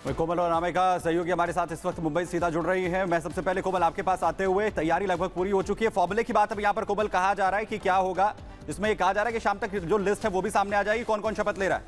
कोमल और अनामिका सहयोगी हमारे साथ इस वक्त मुंबई सीधा जुड़ रही हैं। मैं सबसे पहले कोमल आपके पास आते हुए, तैयारी लगभग पूरी हो चुकी है। फॉर्मूले की बात अब यहाँ पर कोमल कहा जा रहा है कि क्या होगा, इसमें ये कहा जा रहा है कि शाम तक जो लिस्ट है वो भी सामने आ जाएगी। कौन कौन शपथ ले रहा है?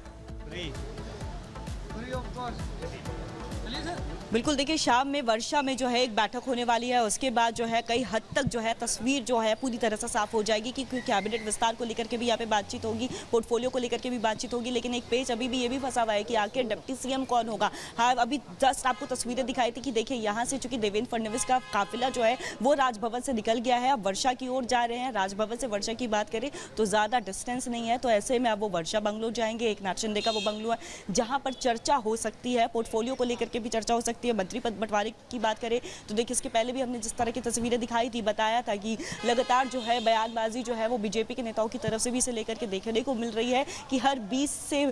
बिल्कुल, देखिए शाम में वर्षा में जो है एक बैठक होने वाली है। उसके बाद जो है कई हद तक जो है तस्वीर जो है पूरी तरह से साफ हो जाएगी कि कैबिनेट विस्तार को लेकर के भी यहाँ पे बातचीत होगी, पोर्टफोलियो को लेकर के भी बातचीत होगी। लेकिन एक पेज अभी भी ये भी फंसा हुआ है कि आखिर डिप्टी सीएम कौन होगा। हाँ, अभी जस्ट आपको तस्वीरें दिखाई थी कि देखिए यहाँ से चूंकि देवेंद्र फडणवीस का काफिला जो है वो राजभवन से निकल गया है, अब वर्षा की ओर जा रहे हैं। राजभवन से वर्षा की बात करें तो ज़्यादा डिस्टेंस नहीं है, तो ऐसे में अब वो वर्षा बंगलो जाएंगे। एक नाथ शिंदे का वो बंगलो है जहाँ पर चर्चा हो सकती है, पोर्टफोलियो को लेकर के भी चर्चा हो सकती है। मंत्री पद बंटवारे की बात करें तो देखिए इसके पहले भी हमने जिस तरह की तस्वीरें दिखाई थी, बताया था कि लगातार जो है बयानबाजी जो है वो बीजेपी के नेताओं की तरफ से भी इसे लेकर के देखने को मिल रही है कि हर 20 से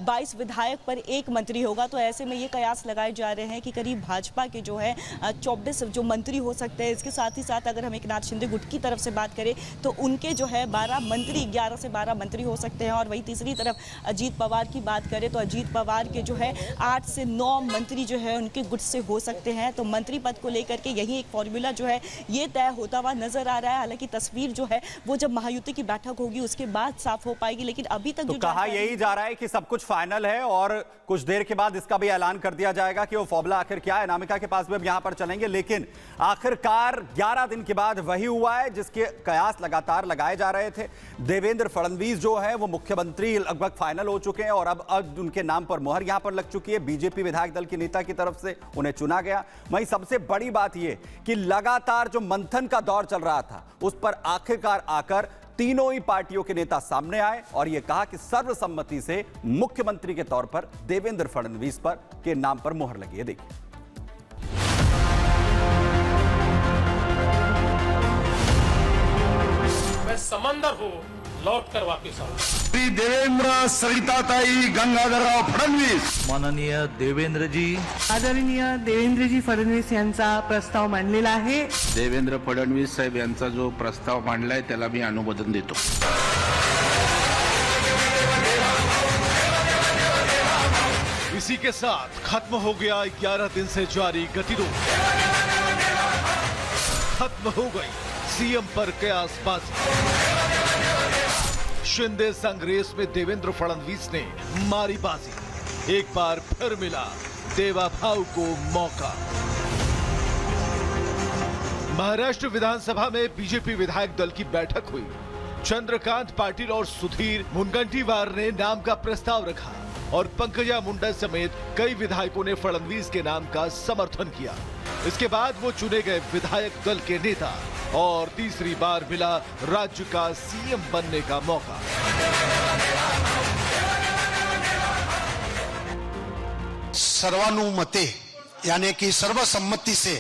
22 विधायक पर एक मंत्री होगा। तो ऐसे में ये कयास लगाए जा रहे हैं कि करीब भाजपा के जो है 24 जो मंत्री हो सकते हैं। इसके साथ ही साथ अगर हम एक नाथ शिंदे गुट की तरफ से बात करें तो उनके जो है 12 मंत्री, 11 से 12 मंत्री हो सकते हैं। और वही तीसरी तरफ अजीत पवार की बात करें तो अजीत पवार के जो है 8 से 9 मंत्री जो है उनके गुट से हो सकते हैं। तो मंत्री पद को लेकर के यही एक फॉर्मूला जो है ये तय होता हुआ नजर आ रहा है। हालांकि तस्वीर जो है वो जब महायुति की बैठक होगी उसके बाद साफ हो पाएगी, लेकिन अभी तक तो कहा यही जा रहा है कि सब कुछ फाइनल है और कुछ देर के बाद इसका भी ऐलान कर दिया जाएगा कि वो फॉर्मूला आखिर क्या है। अनामिका के पास भी अब यहां पर चलेंगे, लेकिन आखिरकार 11 दिन के बाद वही हुआ है जिसके कयास लगातार लगाए जा रहे थे। देवेंद्र फडणवीस जो है वो मुख्यमंत्री लगभग फाइनल हो चुके हैं और अब उनके नाम पर मोहर यहां पर लग चुकी है। बीजेपी विधायक दल के नेता की तरफ से उन्हें चुना गया। वहीं सबसे बड़ी बात यह कि लगातार जो मंथन का दौर चल रहा था उस पर आखिरकार आकर तीनों ही पार्टियों के नेता सामने आए और यह कहा कि सर्वसम्मति से मुख्यमंत्री के तौर पर देवेंद्र फडणवीस पर के नाम पर मोहर लगी है। देखिए, मैं समंदर हूं, लौट कर वापिस आऊंगा। श्री देवेंद्र सरिताताई गंगाधरराव फडणवीस, माननीय देवेंद्रजी, आदरणीय देवेंद्रजी फडणवीस यांचा प्रस्ताव मांडलेला आहे। देवेंद्र फडणवीस साहेब यांचा जो प्रस्ताव मांडलाय त्याला मी अनुमोदन देतो। इसी के साथ खत्म हो गया 11 दिन से जारी गतिरोध, खत्म हो गई सीएम पर कयासबाजी। शिंदे संग रेस में देवेंद्र फडणवीस ने मारी बाजी, एक बार फिर मिला देवा भाऊ को मौका। महाराष्ट्र विधानसभा में बीजेपी विधायक दल की बैठक हुई। चंद्रकांत पाटिल और सुधीर मुनगंटीवार ने नाम का प्रस्ताव रखा और पंकजा मुंडा समेत कई विधायकों ने फडणवीस के नाम का समर्थन किया। इसके बाद वो चुने गए विधायक दल के नेता और तीसरी बार मिला राज्य का सीएम बनने का मौका। सर्वानुमते यानी कि सर्वसम्मति से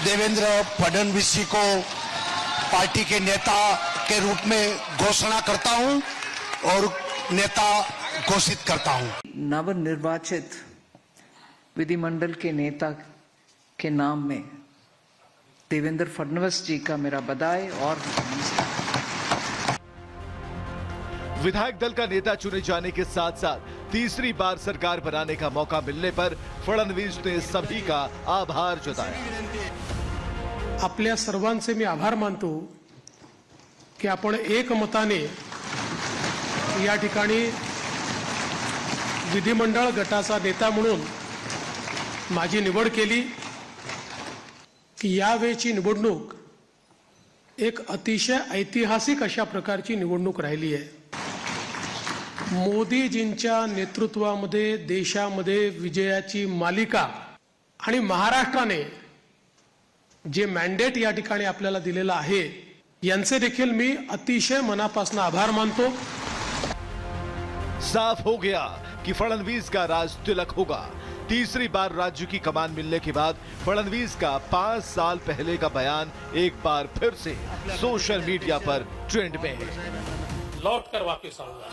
देवेंद्र फडणवीस जी को पार्टी के नेता के रूप में घोषणा करता हूं और नेता घोषित करता हूं। नवनिर्वाचित विधिमंडल के नेता के नाम में देवेंद्र फडणवीस जी का मेरा बधाई और विधायक दल का नेता चुने जाने के साथ साथ तीसरी बार सरकार बनाने का मौका मिलने पर फडणवीस ने सभी का आभार जताया। आपल्या सर्वांचे मी आभार मानतो की आपण एकमताने या ठिकाणी विधिमंडळ गटाचा नेता म्हणून माझी निवड केली की यावेळची निवडणूक एक अतिशय ऐतिहासिक अशा प्रकारची निवडणूक राहिली आहे। मोदीजींच्या नेतृत्वामध्ये देशामध्ये विजयाची मालिका आणि महाराष्ट्राने जे मॅन्डेट या ठिकाणी आपल्याला दिलेला आहे यांचे देखील मी अतिशय मनापासून आभार मानतो। साफ हो गया कि फडणवीस का राज तिलक होगा। तीसरी बार राज्य की कमान मिलने के बाद फडणवीस का 5 साल पहले का बयान एक बार फिर से सोशल मीडिया पर ट्रेंड में है। लौट कर वापिस आऊंगा।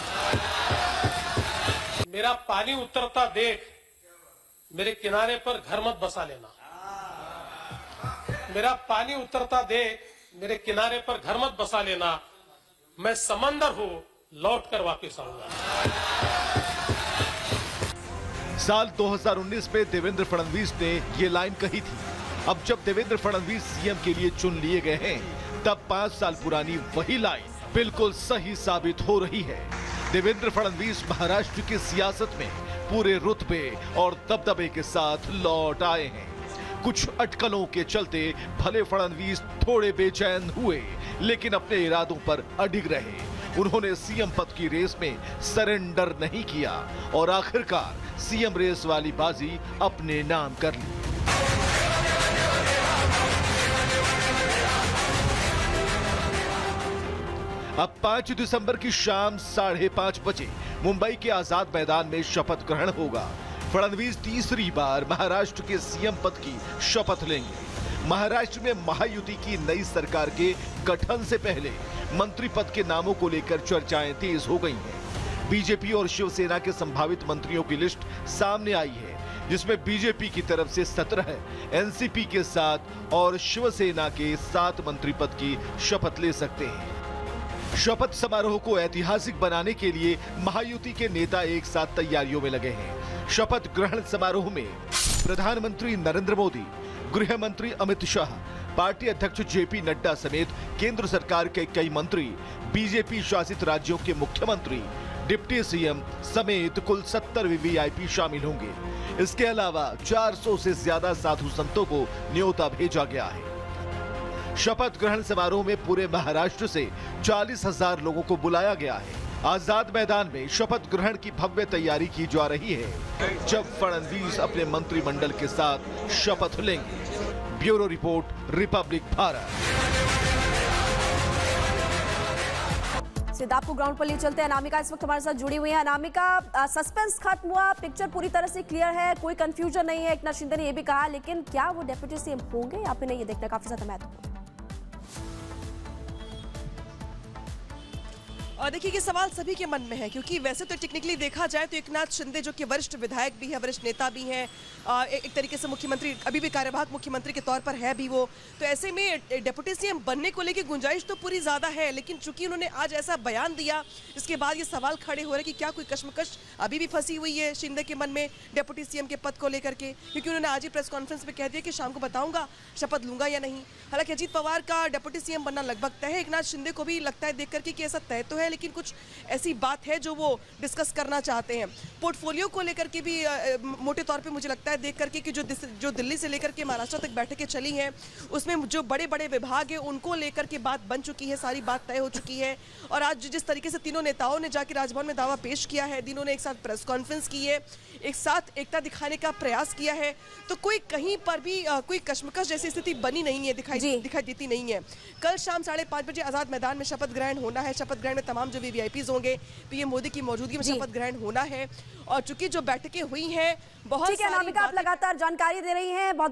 मेरा पानी उतरता देख मेरे किनारे पर घर मत बसा लेना। मेरा पानी उतरता देख मेरे किनारे पर घर मत बसा लेना। मैं समंदर हूं, लौट कर वापिस आऊंगा। साल 2019 में देवेंद्र फडणवीस ने ये लाइन कही थी। अब जब देवेंद्र फडणवीस सीएम के लिए चुन लिए गए हैं, तब 5 साल पुरानी वही लाइन बिल्कुल सही साबित हो रही है। देवेंद्र फडणवीस महाराष्ट्र की सियासत में पूरे रुतबे और दबदबे के साथ लौट आए हैं। कुछ अटकलों के चलते भले फडणवीस थोड़े बेचैन हुए, लेकिन अपने इरादों पर अडिग रहे। उन्होंने सीएम पद की रेस में सरेंडर नहीं किया और आखिरकार सीएम रेस वाली बाजी अपने नाम कर ली। अब 5 दिसंबर की शाम 5:30 बजे मुंबई के आजाद मैदान में शपथ ग्रहण होगा। फडणवीस तीसरी बार महाराष्ट्र के सीएम पद की शपथ लेंगे। महाराष्ट्र में महायुति की नई सरकार के गठन से पहले मंत्री पद के नामों को लेकर चर्चाएं तेज हो गई हैं। बीजेपी और शिवसेना के संभावित मंत्रियों की लिस्ट सामने आई है, जिसमें बीजेपी की तरफ से 17, एनसीपी के 7 और शिवसेना के 7 मंत्री पद की शपथ ले सकते हैं। शपथ समारोह को ऐतिहासिक बनाने के लिए महायुति के नेता एक साथ तैयारियों में लगे हैं। शपथ ग्रहण समारोह में प्रधानमंत्री नरेंद्र मोदी, गृह मंत्री अमित शाह, पार्टी अध्यक्ष जेपी नड्डा समेत केंद्र सरकार के कई मंत्री, बीजेपी शासित राज्यों के मुख्यमंत्री, डिप्टी सीएम समेत कुल 70 वीवीआईपी शामिल होंगे। इसके अलावा 400 से ज्यादा साधु संतों को न्योता भेजा गया है। शपथ ग्रहण समारोह में पूरे महाराष्ट्र से 40,000 लोगों को बुलाया गया है। आजाद मैदान में शपथ ग्रहण की भव्य तैयारी की जा रही है, जब फडणवीस अपने मंत्रिमंडल के साथ शपथ लेंगे। Bureau report, Republic Bharat. Siddharth को ग्राउंड पर ले चलते हैं। अनामिका इस वक्त हमारे साथ जुड़ी हुई है। अनामिका, सस्पेंस खत्म हुआ, पिक्चर पूरी तरह से क्लियर है, कोई कंफ्यूजन नहीं है। एकनाथ शिंदे ने यह भी कहा, लेकिन क्या वो डेप्यूटी सीएम होंगे या फिर नहीं, ये देखना काफी ज्यादा महत्वपूर्ण। और देखिए ये सवाल सभी के मन में है, क्योंकि वैसे तो टेक्निकली देखा जाए तो एकनाथ शिंदे जो कि वरिष्ठ विधायक भी है, वरिष्ठ नेता भी हैं, एक तरीके से मुख्यमंत्री, अभी भी कार्यवाहक मुख्यमंत्री के तौर पर है भी वो, तो ऐसे में डिप्टी सीएम बनने को लेकर गुंजाइश तो पूरी ज़्यादा है। लेकिन चूंकि उन्होंने आज ऐसा बयान दिया, इसके बाद ये सवाल खड़े हो रहे कि क्या कोई कश्मकश अभी भी फंसी हुई है शिंदे के मन में डिप्टी सीएम के पद को लेकर के, क्योंकि उन्होंने आज ही प्रेस कॉन्फ्रेंस में कह दिया कि शाम को बताऊंगा शपथ लूंगा या नहीं। हालांकि अजीत पवार का डिप्टी सीएम बनना लगभग तय है। एकनाथ शिंदे को भी लगता है देख करके कि ऐसा तय तो है, लेकिन कुछ ऐसी बात है जो वो डिस्कस करना चाहते हैं। पोर्टफोलियो को लेकर के भी मोटे तौर पे मुझे लगता है देख करके कि जो दिल्ली से लेकर के महाराष्ट्र तक बैठकें चली हैं, उसमें जो बड़े बड़े विभाग हैं उनको लेकर के बात बन चुकी है, सारी बात तय हो चुकी है। और आज जिस तरीके से तीनों नेताओं ने जाकर राजभवन में दावा पेश किया है, तीनों ने एक साथ प्रेस कॉन्फ्रेंस की है, एक साथ एकता दिखाने का प्रयास किया है, तो कोई कहीं पर भी कोई कश्मकश जैसी स्थिति बनी नहीं है, दिखाई देती नहीं है। कल शाम 5:30 बजे आजाद मैदान में शपथ ग्रहण होना है। शपथ ग्रहण में तमाम जो वीवीआईपीज होंगे, पीएम मोदी की मौजूदगी में शपथ ग्रहण होना है। और चूंकि जो बैठकें हुई हैं, बहुत ठीक है अनामिका, आप लगातार जानकारी दे रही हैं। बहुत